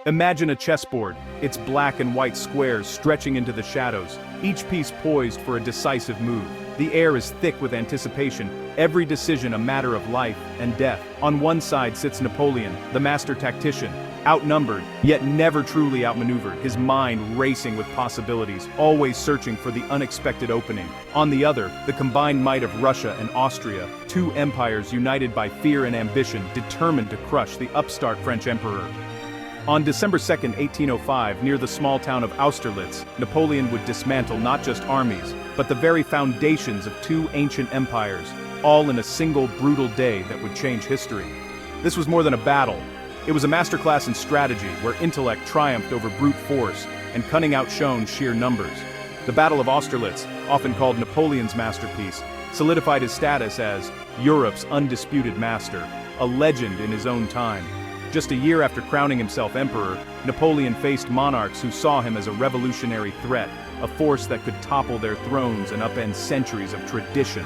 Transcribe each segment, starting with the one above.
Imagine a chessboard, its black and white squares stretching into the shadows, each piece poised for a decisive move. The air is thick with anticipation, every decision a matter of life and death. On one side sits Napoleon, the master tactician, outnumbered, yet never truly outmaneuvered, his mind racing with possibilities, always searching for the unexpected opening. On the other, the combined might of Russia and Austria, two empires united by fear and ambition, determined to crush the upstart French emperor. On December 2, 1805, near the small town of Austerlitz, Napoleon would dismantle not just armies, but the very foundations of two ancient empires, all in a single brutal day that would change history. This was more than a battle. It was a masterclass in strategy where intellect triumphed over brute force and cunning outshone sheer numbers. The Battle of Austerlitz, often called Napoleon's masterpiece, solidified his status as Europe's undisputed master, a legend in his own time. Just a year after crowning himself emperor, Napoleon faced monarchs who saw him as a revolutionary threat, a force that could topple their thrones and upend centuries of tradition.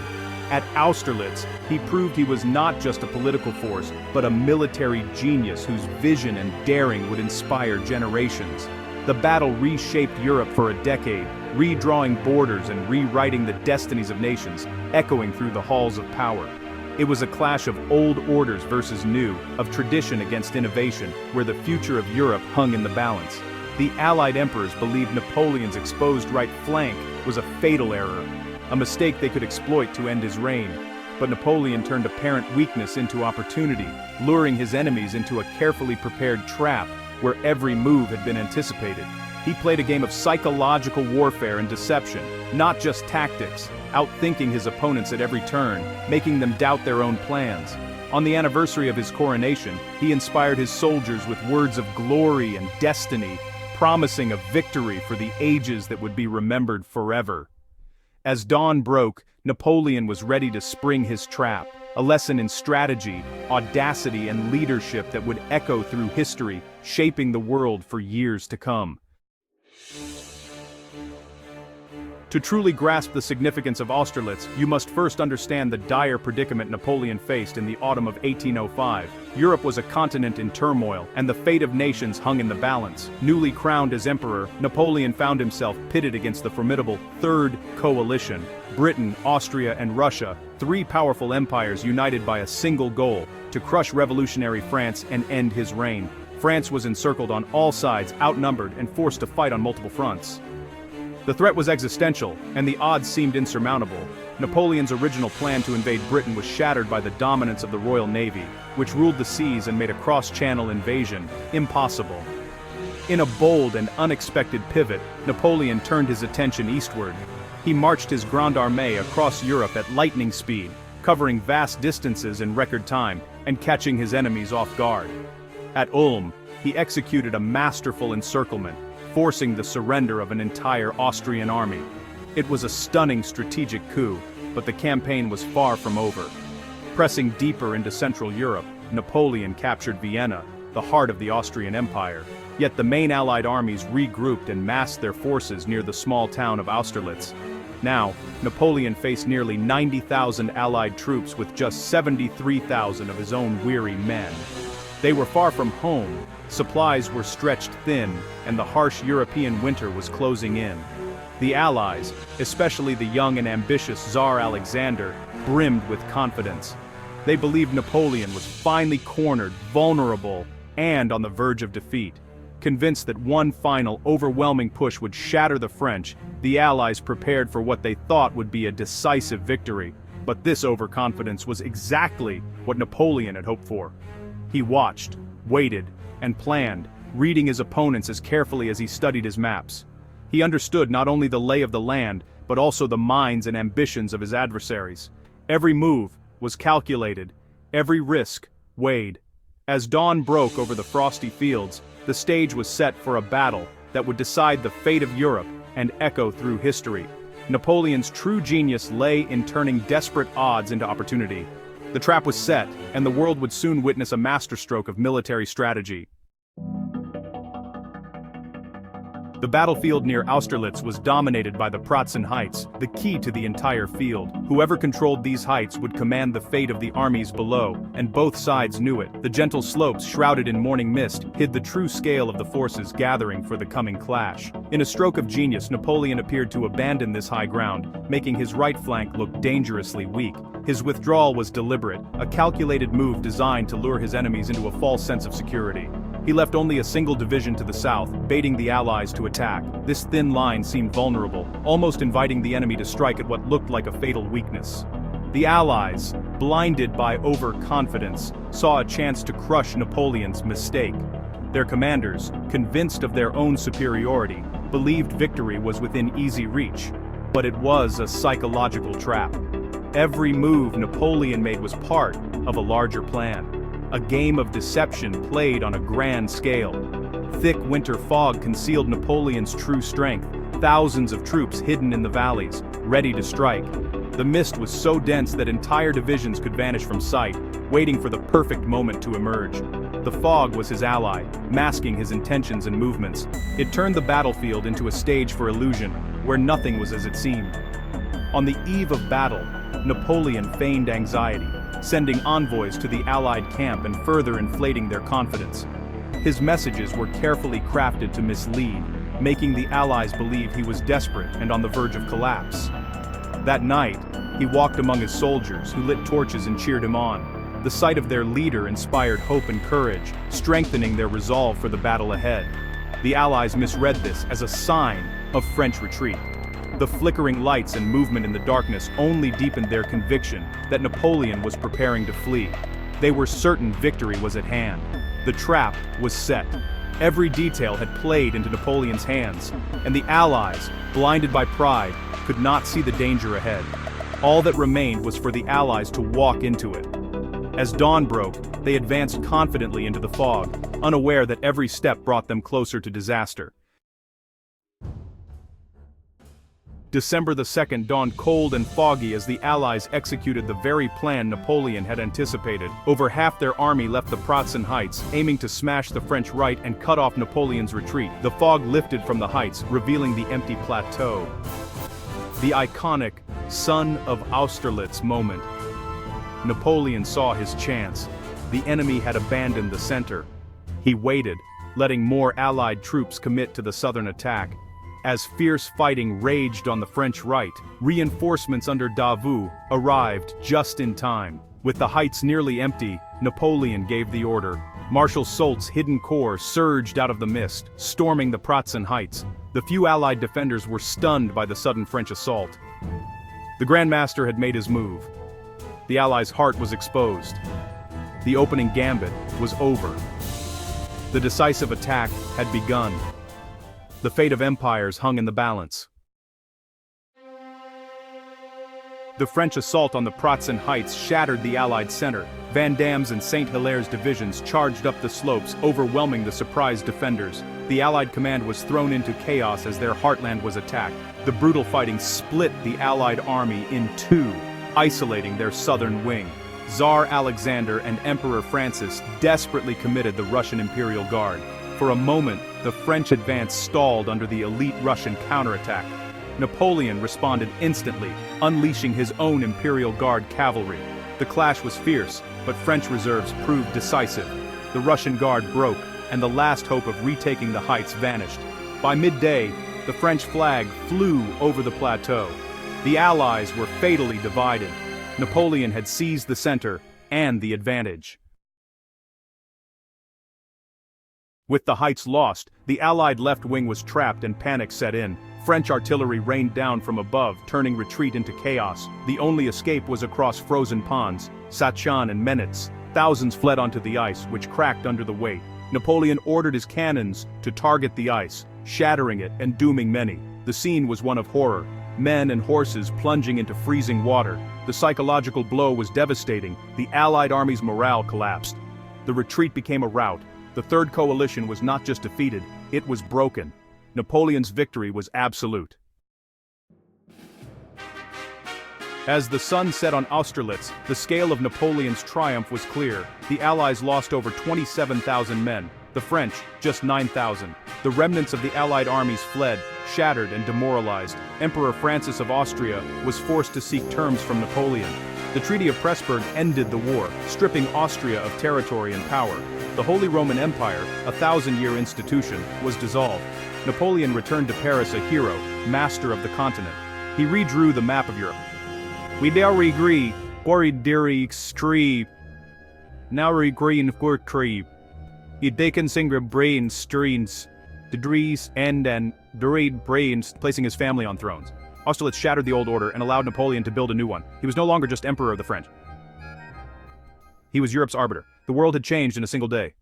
At Austerlitz, he proved he was not just a political force, but a military genius whose vision and daring would inspire generations. The battle reshaped Europe for a decade, redrawing borders and rewriting the destinies of nations, echoing through the halls of power. It was a clash of old orders versus new, of tradition against innovation, where the future of Europe hung in the balance. The Allied emperors believed Napoleon's exposed right flank was a fatal error, a mistake they could exploit to end his reign. But Napoleon turned apparent weakness into opportunity, luring his enemies into a carefully prepared trap where every move had been anticipated. He played a game of psychological warfare and deception, not just tactics, outthinking his opponents at every turn, making them doubt their own plans. On the anniversary of his coronation, he inspired his soldiers with words of glory and destiny, promising a victory for the ages that would be remembered forever. As dawn broke, Napoleon was ready to spring his trap, a lesson in strategy, audacity, and leadership that would echo through history, shaping the world for years to come. To truly grasp the significance of Austerlitz, you must first understand the dire predicament Napoleon faced in the autumn of 1805. Europe was a continent in turmoil, and the fate of nations hung in the balance. Newly crowned as emperor, Napoleon found himself pitted against the formidable Third Coalition: Britain, Austria, and Russia, three powerful empires united by a single goal: to crush revolutionary France and end his reign. France was encircled on all sides, outnumbered, and forced to fight on multiple fronts. The threat was existential, and the odds seemed insurmountable. Napoleon's original plan to invade Britain was shattered by the dominance of the Royal Navy, which ruled the seas and made a cross-channel invasion impossible. In a bold and unexpected pivot, Napoleon turned his attention eastward. He marched his Grande Armée across Europe at lightning speed, covering vast distances in record time, and catching his enemies off guard. At Ulm, he executed a masterful encirclement, forcing the surrender of an entire Austrian army. It was a stunning strategic coup, but the campaign was far from over. Pressing deeper into Central Europe, Napoleon captured Vienna, the heart of the Austrian Empire. Yet the main Allied armies regrouped and massed their forces near the small town of Austerlitz. Now, Napoleon faced nearly 90,000 Allied troops with just 73,000 of his own weary men. They were far from home, supplies were stretched thin, and the harsh European winter was closing in. The Allies, especially the young and ambitious Tsar Alexander, brimmed with confidence. They believed Napoleon was finally cornered, vulnerable, and on the verge of defeat. Convinced that one final, overwhelming push would shatter the French, the Allies prepared for what they thought would be a decisive victory. But this overconfidence was exactly what Napoleon had hoped for. He watched, waited, and planned, reading his opponents as carefully as he studied his maps. He understood not only the lay of the land, but also the minds and ambitions of his adversaries. Every move was calculated, every risk weighed. As dawn broke over the frosty fields, the stage was set for a battle that would decide the fate of Europe and echo through history. Napoleon's true genius lay in turning desperate odds into opportunity. The trap was set, and the world would soon witness a masterstroke of military strategy. The battlefield near Austerlitz was dominated by the Pratzen Heights, the key to the entire field. Whoever controlled these heights would command the fate of the armies below, and both sides knew it. The gentle slopes shrouded in morning mist hid the true scale of the forces gathering for the coming clash. In a stroke of genius, Napoleon appeared to abandon this high ground, making his right flank look dangerously weak. His withdrawal was deliberate, a calculated move designed to lure his enemies into a false sense of security. He left only a single division to the south, baiting the Allies to attack. This thin line seemed vulnerable, almost inviting the enemy to strike at what looked like a fatal weakness. The Allies, blinded by overconfidence, saw a chance to crush Napoleon's mistake. Their commanders, convinced of their own superiority, believed victory was within easy reach. But it was a psychological trap. Every move Napoleon made was part of a larger plan. A game of deception played on a grand scale. Thick winter fog concealed Napoleon's true strength, thousands of troops hidden in the valleys, ready to strike. The mist was so dense that entire divisions could vanish from sight, waiting for the perfect moment to emerge. The fog was his ally, masking his intentions and movements. It turned the battlefield into a stage for illusion, where nothing was as it seemed. On the eve of battle, Napoleon feigned anxiety, sending envoys to the Allied camp and further inflating their confidence. His messages were carefully crafted to mislead, making the Allies believe he was desperate and on the verge of collapse. That night, he walked among his soldiers, who lit torches and cheered him on. The sight of their leader inspired hope and courage, strengthening their resolve for the battle ahead. The Allies misread this as a sign of French retreat. The flickering lights and movement in the darkness only deepened their conviction that Napoleon was preparing to flee. They were certain victory was at hand. The trap was set. Every detail had played into Napoleon's hands, and the Allies, blinded by pride, could not see the danger ahead. All that remained was for the Allies to walk into it. As dawn broke, they advanced confidently into the fog, unaware that every step brought them closer to disaster. December the 2nd dawned cold and foggy as the Allies executed the very plan Napoleon had anticipated. Over half their army left the Pratzen Heights, aiming to smash the French right and cut off Napoleon's retreat. The fog lifted from the heights, revealing the empty plateau. The iconic "Son of Austerlitz" moment. Napoleon saw his chance. The enemy had abandoned the center. He waited, letting more Allied troops commit to the southern attack. As fierce fighting raged on the French right, reinforcements under Davout arrived just in time. With the heights nearly empty, Napoleon gave the order. Marshal Soult's hidden corps surged out of the mist, storming the Pratzen Heights. The few Allied defenders were stunned by the sudden French assault. The Grand Master had made his move. The Allies' heart was exposed. The opening gambit was over. The decisive attack had begun. The fate of empires hung in the balance. The French assault on the Pratzen Heights shattered the Allied center. Vandam's and St. Hilaire's divisions charged up the slopes, overwhelming the surprised defenders. The Allied command was thrown into chaos as their heartland was attacked. The brutal fighting split the Allied army in two, isolating their southern wing. Tsar Alexander and Emperor Francis desperately committed the Russian Imperial Guard. For a moment, the French advance stalled under the elite Russian counterattack. Napoleon responded instantly, unleashing his own Imperial Guard cavalry. The clash was fierce, but French reserves proved decisive. The Russian Guard broke, and the last hope of retaking the heights vanished. By midday, the French flag flew over the plateau. The Allies were fatally divided. Napoleon had seized the center and the advantage. With the heights lost, the Allied left wing was trapped and panic set in. French artillery rained down from above, turning retreat into chaos. The only escape was across frozen ponds, Sachin and Menitz. Thousands fled onto the ice, which cracked under the weight. Napoleon ordered his cannons to target the ice, shattering it and dooming many. The scene was one of horror. Men and horses plunging into freezing water. The psychological blow was devastating. The Allied army's morale collapsed. The retreat became a rout. The Third Coalition was not just defeated, it was broken. Napoleon's victory was absolute. As the sun set on Austerlitz, the scale of Napoleon's triumph was clear. The Allies lost over 27,000 men, the French just 9,000. The remnants of the Allied armies fled, shattered and demoralized. Emperor Francis of Austria was forced to seek terms from Napoleon. The Treaty of Pressburg ended the war, stripping Austria of territory and power. The Holy Roman Empire, a 1,000-year institution, was dissolved. Napoleon returned to Paris a hero, master of the continent. He redrew the map of Europe. We now agree, or deri extreme. Now green for tree. It bacon singer brain streams, degrees and dread brains, placing his family on thrones. Austerlitz shattered the old order and allowed Napoleon to build a new one. He was no longer just emperor of the French. He was Europe's arbiter. The world had changed in a single day.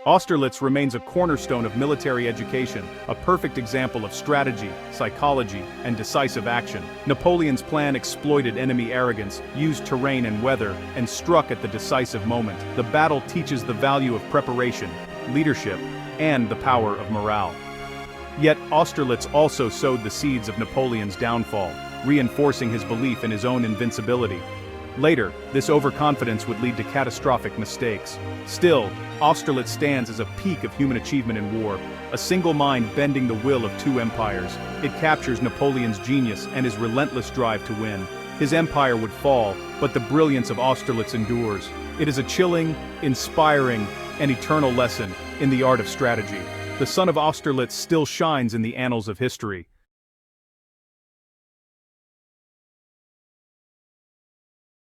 Austerlitz remains a cornerstone of military education, a perfect example of strategy, psychology, and decisive action. Napoleon's plan exploited enemy arrogance, used terrain and weather, and struck at the decisive moment. The battle teaches the value of preparation, leadership, and the power of morale. Yet Austerlitz also sowed the seeds of Napoleon's downfall, reinforcing his belief in his own invincibility. Later, this overconfidence would lead to catastrophic mistakes. Still, Austerlitz stands as a peak of human achievement in war, a single mind bending the will of two empires. It captures Napoleon's genius and his relentless drive to win. His empire would fall, but the brilliance of Austerlitz endures. It is a chilling, inspiring, and eternal lesson in the art of strategy. The son of Austerlitz still shines in the annals of history.